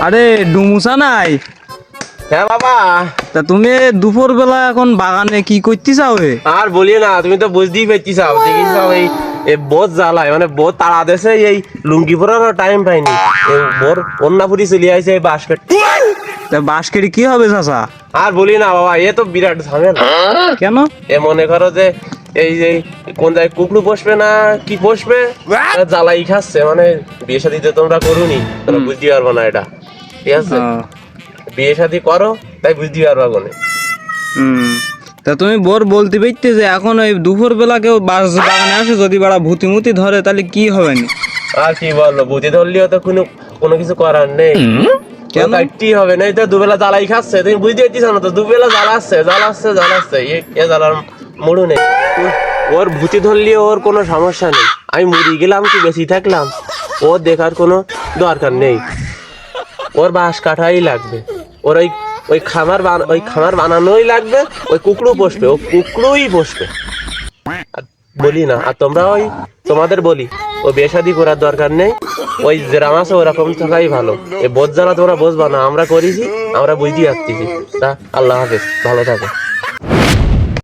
আরে ডুমুসা নাই? হ্যাঁ বাবা। তা তুমি দুপুর বেলা এখন বাগানে কি করতে চাও? আর বলি না, তুমি তো বুঝতেই পারছিস, দেখি সব এই বোধ জ্বালায়, মানে বোধ তাড়া দেশে এই লুঙ্গি পরার টাইম পাইনি, বোর অন্যাপুরি চলে আইছে এই বাঁশ পেট। তা বাঁশ কেটে কি হবে চাচা? আর বলি না বাবা, এ তো বিরাট ঝামেলা। কেন? এ মনে করো যে এই যে কোন জায়গায় কুকড়ু বসবে না কি বসবে, জ্বালাই খাচ্ছে। মানে বিয়ে শাদী তো তোমরা করুনি, তোমরা বুঝতে পারবো না এটা, ঠিক আছে? বিয়ে শাদী করো তাই বুঝতে পারবা কোনে। তা তুমি বোর বলতে পারতে যে এখন ওই দুপুর বেলা কেউ বাগানে আসে, যদি বাড়া ভূতি মুতি ধরে তাহলে কি হবে না? আর কি বললো, বুঝে ধরলেও তো কোনো কিছু করার নেই, কেন? কাটতেই হবে। না তো দুবেলা জ্বালাই খাচ্ছে, তুমি বুঝতে পারছিস না তো, দুবেলা জ্বালাচ্ছে এ জ্বালার মুড়ু নেই। ওর ভূতি ধরলেও ওর কোনো সমস্যা নেই, আমি মরি গেলাম কি বেশি থাকলাম, ওর দেখার কোনো দরকার নেই। ওর বাঁশ কাটাই লাগবে, ওর ওই খামার বানানোই লাগবে, ওই কুকড়ু বসবে, ও কুকড়ুই বসবে। আর বলি না, আর তোমরা তোমাদের বলি, ও বিয়ে শাদী করার দরকার নেই, ওই যেরাম আছে ওরকম থাকাই ভালো। এই বোঝ জ্বালা তোমরা বুঝবা না, আমরা করেছি, আমরা বুঝতে পারতেছি। তা আল্লাহ হাফেজ, ভালো থাকো।